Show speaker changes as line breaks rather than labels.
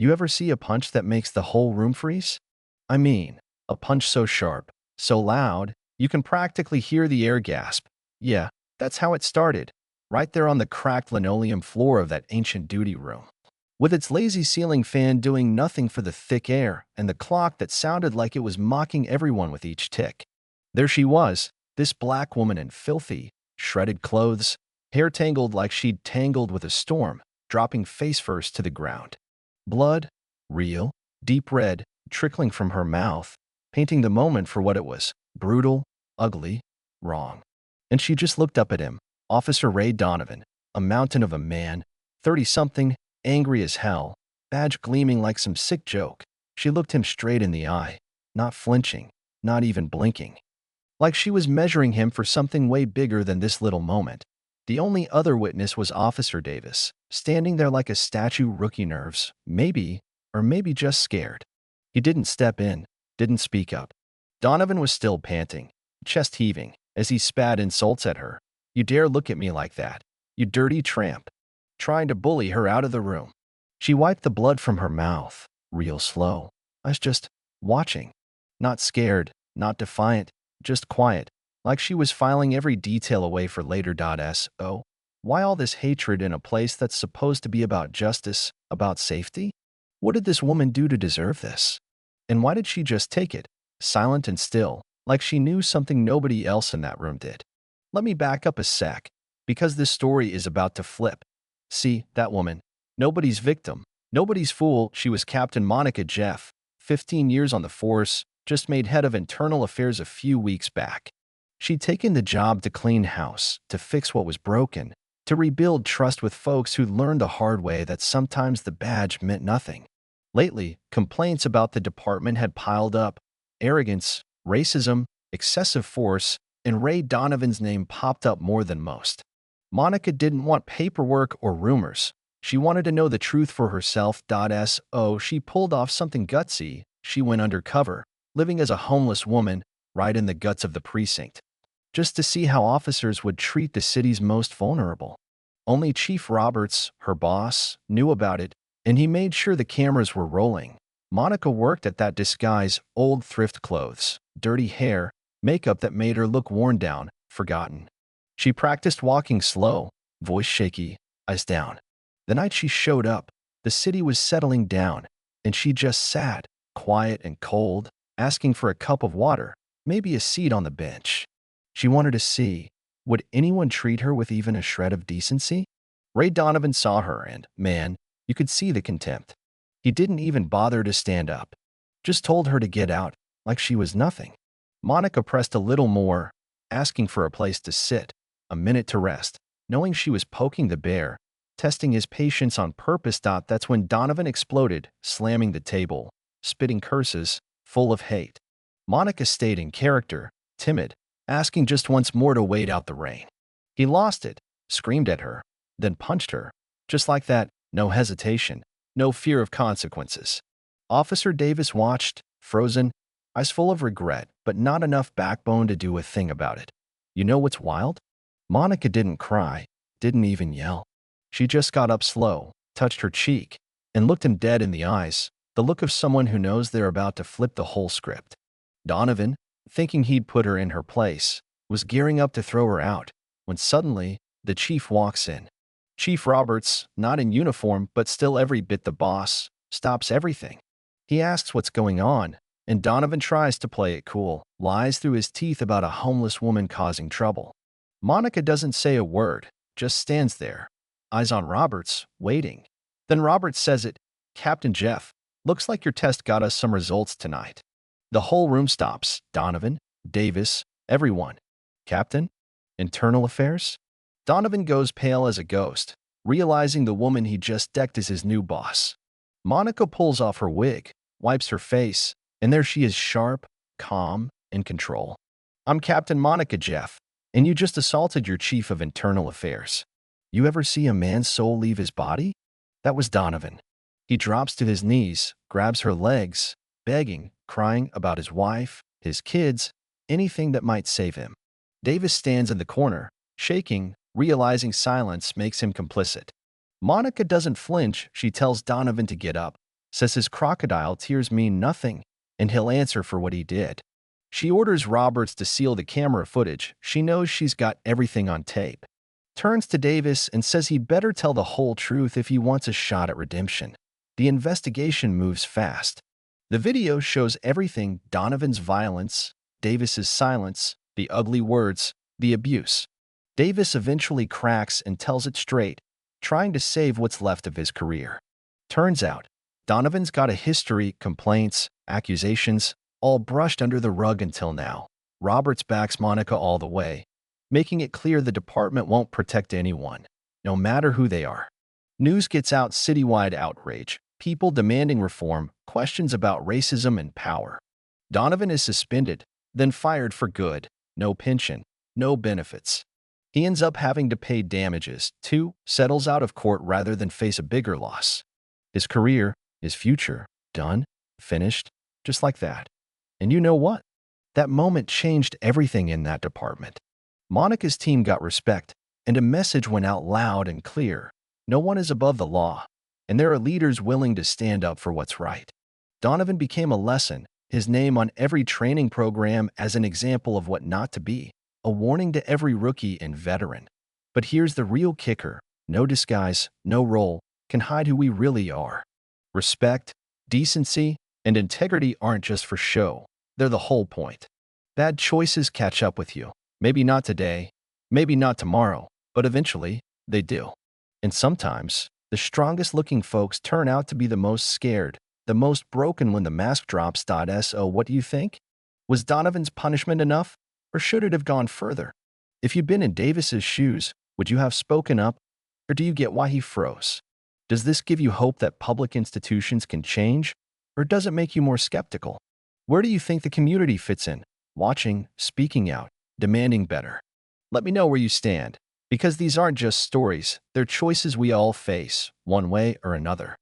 You ever see a punch that makes the whole room freeze? I mean, a punch so sharp, so loud, you can practically hear the air gasp. Yeah, that's how it started, right there on the cracked linoleum floor of that ancient duty room. With its lazy ceiling fan doing nothing for the thick air and the clock that sounded like it was mocking everyone with each tick. There she was, this black woman in filthy, shredded clothes, hair tangled like she'd tangled with a storm, dropping face first to the ground. Blood, real, deep red, trickling from her mouth, painting the moment for what it was: brutal, ugly, wrong. And she just looked up at him, Officer Ray Donovan, a mountain of a man, 30-something, angry as hell, badge gleaming like some sick joke. She looked him straight in the eye, not flinching, not even blinking. Like she was measuring him for something way bigger than this little moment. The only other witness was Officer Davis, standing there like a statue, rookie nerves, maybe, or maybe just scared. He didn't step in, didn't speak up. Donovan was still panting, chest heaving, as he spat insults at her. You dare look at me like that, you dirty tramp. Trying to bully her out of the room. She wiped the blood from her mouth, real slow. I was just watching. Not scared, not defiant, just quiet, like she was filing every detail away for later. So, why all this hatred in a place that's supposed to be about justice, about safety? What did this woman do to deserve this? And why did she just take it, silent and still, like she knew something nobody else in that room did? Let me back up a sec, because this story is about to flip. See, that woman, nobody's victim, nobody's fool. She was Captain Monica Jeff, 15 years on the force, just made head of internal affairs a few weeks back. She'd taken the job to clean house, to fix what was broken, to rebuild trust with folks who'd learned the hard way that sometimes the badge meant nothing. Lately, complaints about the department had piled up: arrogance, racism, excessive force, and Ray Donovan's name popped up more than most. Monica didn't want paperwork or rumors. She wanted to know the truth for herself. So she pulled off something gutsy. She went undercover, living as a homeless woman, right in the guts of the precinct, just to see how officers would treat the city's most vulnerable. Only Chief Roberts, her boss, knew about it, and he made sure the cameras were rolling. Monica worked at that disguise: old thrift clothes, dirty hair, makeup that made her look worn down, forgotten. She practiced walking slow, voice shaky, eyes down. The night she showed up, the city was settling down, and she just sat, quiet and cold, asking for a cup of water, maybe a seat on the bench. She wanted to see, would anyone treat her with even a shred of decency? Ray Donovan saw her and, man, you could see the contempt. He didn't even bother to stand up. Just told her to get out, like she was nothing. Monica pressed a little more, asking for a place to sit, a minute to rest, knowing she was poking the bear, testing his patience on purpose. That's when Donovan exploded, slamming the table, spitting curses, full of hate. Monica stayed in character, timid, asking just once more to wait out the rain. He lost it, screamed at her, then punched her, just like that, no hesitation, no fear of consequences. Officer Davis watched, frozen, eyes full of regret, but not enough backbone to do a thing about it. You know what's wild? Monica didn't cry, didn't even yell. She just got up slow, touched her cheek, and looked him dead in the eyes, the look of someone who knows they're about to flip the whole script. Donovan, thinking he'd put her in her place, was gearing up to throw her out, when suddenly, the chief walks in. Chief Roberts, not in uniform but still every bit the boss, stops everything. He asks what's going on, and Donovan tries to play it cool, lies through his teeth about a homeless woman causing trouble. Monica doesn't say a word, just stands there, eyes on Roberts, waiting. Then Roberts says it: "Captain Jeff, looks like your test got us some results tonight." The whole room stops: Donovan, Davis, everyone. "Captain? Internal Affairs?" Donovan goes pale as a ghost, realizing the woman he just decked as his new boss. Monica pulls off her wig, wipes her face, and there she is, sharp, calm, in control. "I'm Captain Monica Jeff, and you just assaulted your chief of internal affairs. You ever see a man's soul leave his body?" That was Donovan. He drops to his knees, grabs her legs, begging, crying about his wife, his kids, anything that might save him. Davis stands in the corner, shaking, realizing silence makes him complicit. Monica doesn't flinch. She tells Donovan to get up, says his crocodile tears mean nothing, and he'll answer for what he did. She orders Roberts to seal the camera footage. She knows she's got everything on tape. Turns to Davis and says he'd better tell the whole truth if he wants a shot at redemption. The investigation moves fast. The video shows everything: Donovan's violence, Davis's silence, the ugly words, the abuse. Davis eventually cracks and tells it straight, trying to save what's left of his career. Turns out, Donovan's got a history: complaints, accusations, all brushed under the rug until now. Roberts backs Monica all the way, making it clear the department won't protect anyone, no matter who they are. News gets out: citywide outrage, people demanding reform, questions about racism and power. Donovan is suspended, then fired for good. No pension, no benefits. He ends up having to pay damages, too, settles out of court rather than face a bigger loss. His career, his future, done, finished, just like that. And you know what? That moment changed everything in that department. Monica's team got respect, and a message went out loud and clear: no one is above the law, and there are leaders willing to stand up for what's right. Donovan became a lesson, his name on every training program as an example of what not to be, a warning to every rookie and veteran. But here's the real kicker: no disguise, no role can hide who we really are. Respect, decency, and integrity aren't just for show. They're the whole point. Bad choices catch up with you. Maybe not today, maybe not tomorrow, but eventually, they do. And sometimes, the strongest-looking folks turn out to be the most scared, the most broken when the mask drops. So what do you think? Was Donovan's punishment enough, or should it have gone further? If you'd been in Davis's shoes, would you have spoken up, or do you get why he froze? Does this give you hope that public institutions can change, or does it make you more skeptical? Where do you think the community fits in? Watching, speaking out, demanding better? Let me know where you stand, because these aren't just stories, they're choices we all face, one way or another.